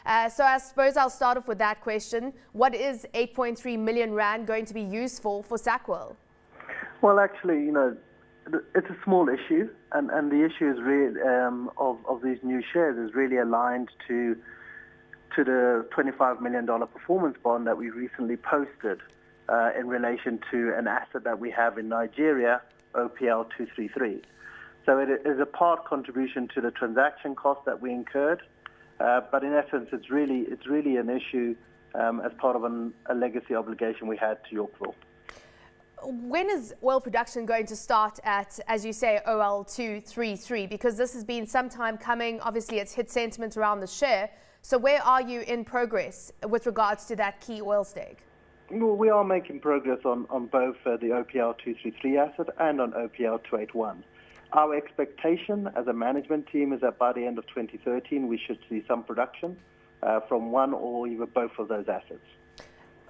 So I suppose I'll start off with that question. What is 8.3 million rand going to be used for Sacoil? Well, actually, it's a small issue, and the issue is really of these new shares is really aligned to the $25 million performance bond that we recently posted in relation to an asset that we have in Nigeria, OPL 233. So it is a part contribution to the transaction cost that we incurred, but in essence, it's really an issue as part of a legacy obligation we had to Yorkville. When is oil production going to start at, as you say, OL 233? Because this has been some time coming. Obviously, it's hit sentiment around the share. So where are you in progress with regards to that key oil stake? Well, we are making progress on both the OPL 233 asset and on OPL 281. Our expectation as a management team is that by the end of 2013, we should see some production from one or even both of those assets.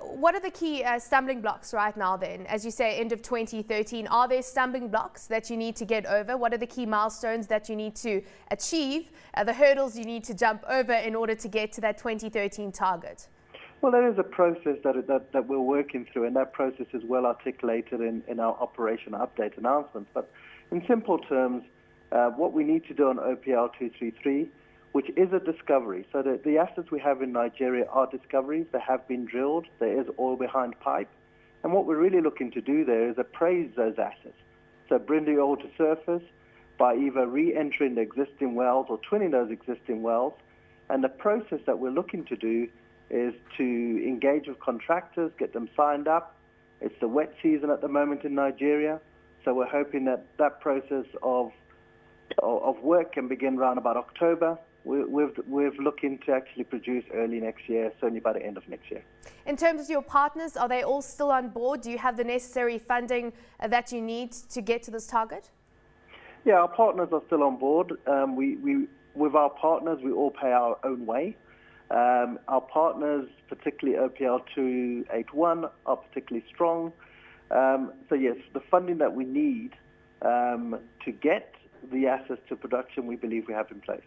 What are the key stumbling blocks right now then? As you say, end of 2013, are there stumbling blocks that you need to get over? What are the key milestones that you need to achieve, the hurdles you need to jump over in order to get to that 2013 target? Well, there is a process that we're working through, and that process is well articulated in our operation update announcements. But in simple terms, what we need to do on OPL 233, which is a discovery. So the assets we have in Nigeria are discoveries. They have been drilled. There is oil behind pipe. And what we're really looking to do there is appraise those assets. So bring the oil to surface by either re-entering the existing wells or twinning those existing wells. And the process that we're looking to do is to engage with contractors, get them signed up. It's the wet season at the moment in Nigeria. So we're hoping that process of work can begin around about October. We're looking to actually produce early next year, certainly by the end of next year. In terms of your partners, are they all still on board? Do you have the necessary funding that you need to get to this target? Yeah, our partners are still on board. With our partners, we all pay our own way. Our partners, particularly OPL 281, are particularly strong. So yes, the funding that we need to get the assets to production, we believe we have in place.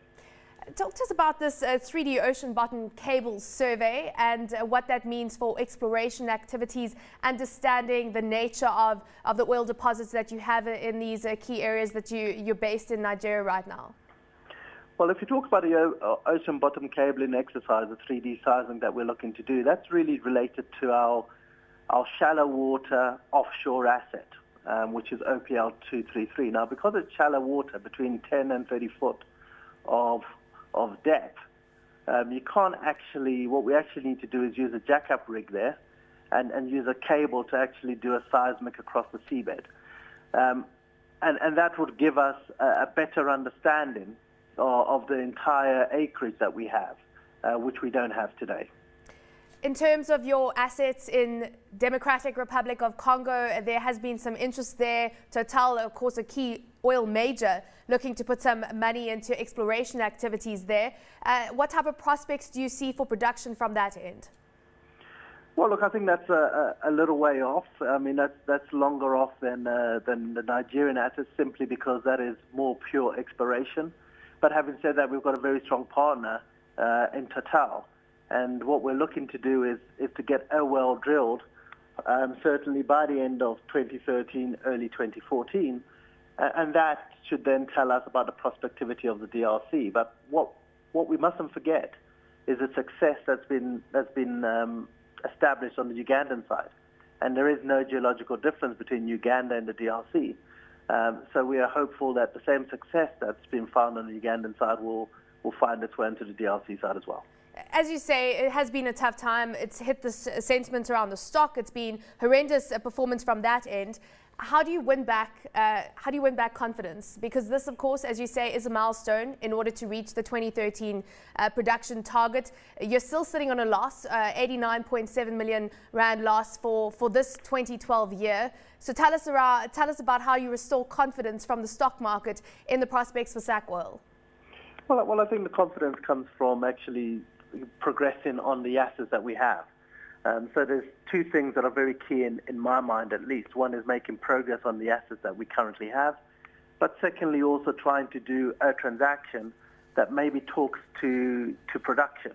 Talk to us about this 3D ocean bottom cable survey and what that means for exploration activities, understanding the nature of the oil deposits that you have in these key areas that you're based in Nigeria right now. Well, if you talk about the ocean bottom cabling exercise, the 3D seismic that we're looking to do, that's really related to our shallow water offshore asset, which is OPL 233. Now, because it's shallow water, between 10 and 30 foot of depth, you can't actually, what we actually need to do is use a jackup rig there and use a cable to actually do a seismic across the seabed. And that would give us a better understanding of the entire acreage that we have, which we don't have today. In terms of your assets in Democratic Republic of Congo, there has been some interest there. Total, of course, a key oil major, looking to put some money into exploration activities there. What type of prospects do you see for production from that end? Well, look, I think that's a little way off. I mean, that's longer off than the Nigerian assets, simply because that is more pure exploration. But having said that, we've got a very strong partner in Total. And what we're looking to do is to get a well drilled, certainly by the end of 2013, early 2014. And that should then tell us about the prospectivity of the DRC. But what we mustn't forget is the success that's been established on the Ugandan side. And there is no geological difference between Uganda and the DRC. So we are hopeful that the same success that's been found on the Ugandan side will find its way into the DRC side as well. As you say, it has been a tough time. It's hit the sentiment around the stock. It's been horrendous performance from that end. How do you win back? Confidence? Because this, of course, as you say, is a milestone in order to reach the 2013 production target. You're still sitting on a loss, 89.7 million rand loss for this 2012 year. So tell us about how you restore confidence from the stock market in the prospects for Sacoil. Well, I think the confidence comes from actually progressing on the assets that we have. So there's two things that are very key in my mind, at least. One is making progress on the assets that we currently have, but secondly, also trying to do a transaction that maybe talks to production.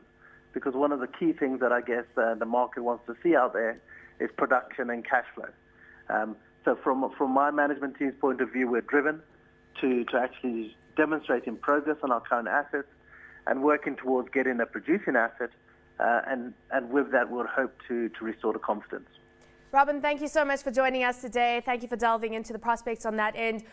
because one of the key things that I guess the market wants to see out there is production and cash flow. So from my management team's point of view, we're driven to actually demonstrating progress on our current assets and working towards getting a producing asset, and with that we'll hope to restore the confidence. Robin, thank you so much for joining us today. Thank you for delving into the prospects on that end.